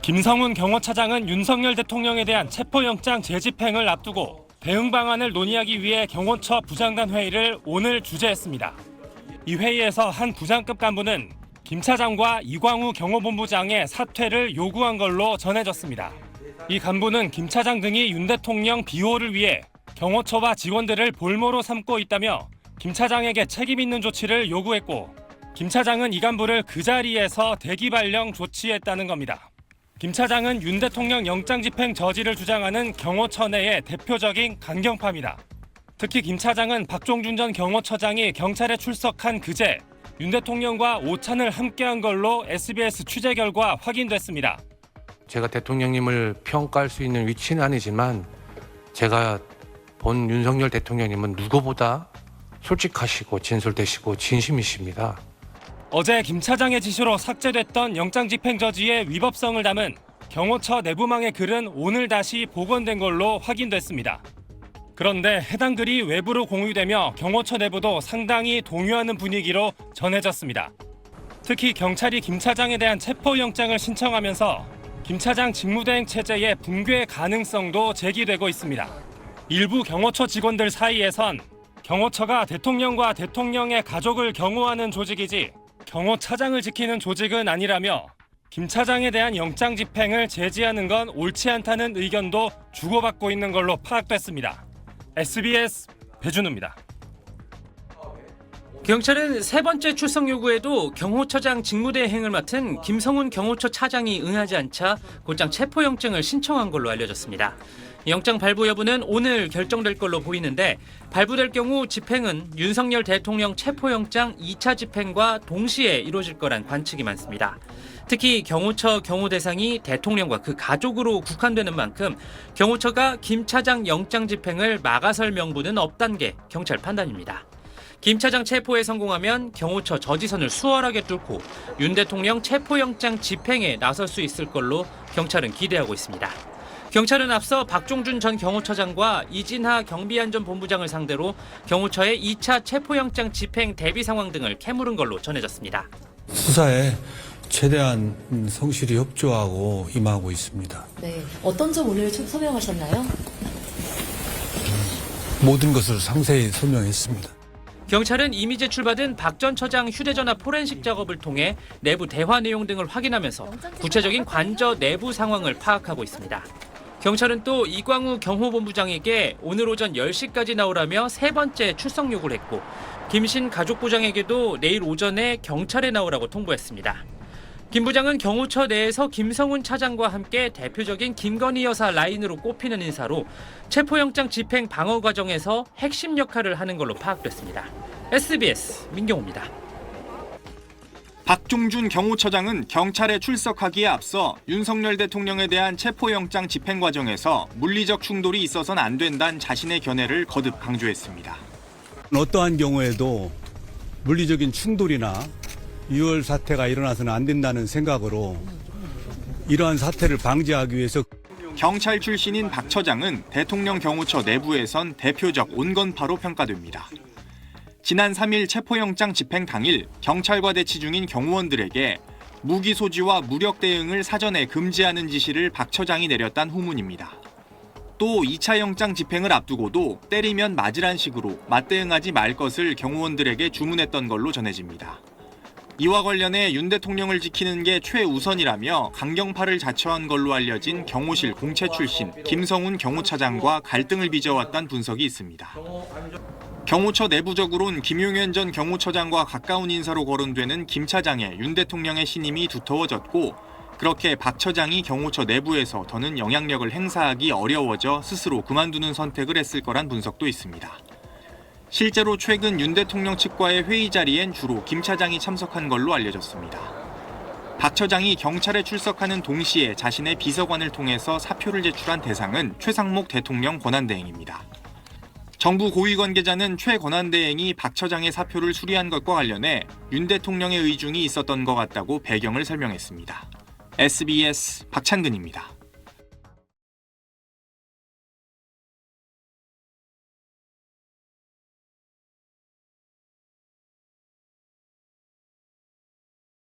김성훈 경호차장은 윤석열 대통령에 대한 체포영장 재집행을 앞두고 대응 방안을 논의하기 위해 경호처 부장단 회의를 오늘 주재했습니다. 이 회의에서 한 부장급 간부는 김 차장과 이광우 경호본부장의 사퇴를 요구한 걸로 전해졌습니다. 이 간부는 김 차장 등이 윤 대통령 비호를 위해 경호처와 직원들을 볼모로 삼고 있다며 김 차장에게 책임 있는 조치를 요구했고, 김 차장은 이 간부를 그 자리에서 대기 발령 조치했다는 겁니다. 김 차장은 윤 대통령 영장 집행 저지를 주장하는 경호처 내의 대표적인 강경파입니다. 특히 김 차장은 박종준 전 경호처장이 경찰에 출석한 그제 윤 대통령과 오찬을 함께한 걸로 SBS 취재 결과 확인됐습니다. 제가 대통령님을 평가할 수 있는 위치는 아니지만 제가 본 윤석열 대통령님은 누구보다 솔직하시고 진솔되시고 진심이십니다. 어제 김 차장의 지시로 삭제됐던 영장 집행 저지의 위법성을 담은 경호처 내부망의 글은 오늘 다시 복원된 걸로 확인됐습니다. 그런데 해당 글이 외부로 공유되며 경호처 내부도 상당히 동요하는 분위기로 전해졌습니다. 특히 경찰이 김 차장에 대한 체포영장을 신청하면서 김 차장 직무대행 체제의 붕괴 가능성도 제기되고 있습니다. 일부 경호처 직원들 사이에선 경호처가 대통령과 대통령의 가족을 경호하는 조직이지 경호차장을 지키는 조직은 아니라며 김 차장에 대한 영장 집행을 제지하는 건 옳지 않다는 의견도 주고받고 있는 걸로 파악됐습니다. SBS 배준우입니다. 경찰은 세 번째 출석 요구에도 경호처장 직무대행을 맡은 김성훈 경호처 차장이 응하지 않자 곧장 체포영장을 신청한 걸로 알려졌습니다. 영장 발부 여부는 오늘 결정될 걸로 보이는데, 발부될 경우 집행은 윤석열 대통령 체포영장 2차 집행과 동시에 이루어질 거란 관측이 많습니다. 특히 경호처 경호 대상이 대통령과 그 가족으로 국한되는 만큼 경호처가 김 차장 영장 집행을 막아설 명분은 없다는 게 경찰 판단입니다. 김 차장 체포에 성공하면 경호처 저지선을 수월하게 뚫고 윤 대통령 체포영장 집행에 나설 수 있을 걸로 경찰은 기대하고 있습니다. 경찰은 앞서 박종준 전 경호처장과 이진하 경비안전본부장을 상대로 경호처의 2차 체포영장 집행 대비 상황 등을 캐물은 걸로 전해졌습니다. 수사에 최대한 성실히 협조하고 임하고 있습니다. 네, 어떤 점 오늘 서명하셨나요? 모든 것을 상세히 설명했습니다. 경찰은 이미 제출받은 박 전 처장 휴대전화 포렌식 작업을 통해 내부 대화 내용 등을 확인하면서 구체적인 관저 내부 상황을 파악하고 있습니다. 경찰은 또 이광우 경호본부장에게 오늘 오전 10시까지 나오라며 세 번째 출석 요구를 했고, 김신 가족부장에게도 내일 오전에 경찰에 나오라고 통보했습니다. 김 부장은 경호처 내에서 김성훈 차장과 함께 대표적인 김건희 여사 라인으로 꼽히는 인사로 체포영장 집행 방어 과정에서 핵심 역할을 하는 걸로 파악됐습니다. SBS 민경호입니다. 박종준 경호처장은 경찰에 출석하기에 앞서 윤석열 대통령에 대한 체포영장 집행 과정에서 물리적 충돌이 있어서는 안 된다는 자신의 견해를 거듭 강조했습니다. 어떠한 경우에도 물리적인 충돌이나 유혈 사태가 일어나서는 안 된다는 생각으로 이러한 사태를 방지하기 위해서 경찰 출신인 박 처장은 대통령 경호처 내부에선 대표적 온건파로 평가됩니다. 지난 3일 체포영장 집행 당일 경찰과 대치 중인 경호원들에게 무기 소지와 무력 대응을 사전에 금지하는 지시를 박 처장이 내렸다는 후문입니다. 또 2차 영장 집행을 앞두고도 때리면 맞으란 식으로 맞대응하지 말 것을 경호원들에게 주문했던 걸로 전해집니다. 이와 관련해 윤 대통령을 지키는 게 최우선이라며 강경파를 자처한 걸로 알려진 경호실 공채 출신 김성훈 경호차장과 갈등을 빚어왔다는 분석이 있습니다. 경호처 내부적으로는 김용현 전 경호처장과 가까운 인사로 거론되는 김 차장의 윤 대통령의 신임이 두터워졌고, 그렇게 박 처장이 경호처 내부에서 더는 영향력을 행사하기 어려워져 스스로 그만두는 선택을 했을 거란 분석도 있습니다. 실제로 최근 윤 대통령 측과의 회의 자리엔 주로 김 차장이 참석한 걸로 알려졌습니다. 박 처장이 경찰에 출석하는 동시에 자신의 비서관을 통해서 사표를 제출한 대상은 최상목 대통령 권한대행입니다. 정부 고위 관계자는 최 권한대행이 박 처장의 사표를 수리한 것과 관련해 윤 대통령의 의중이 있었던 것 같다고 배경을 설명했습니다. SBS 박찬근입니다.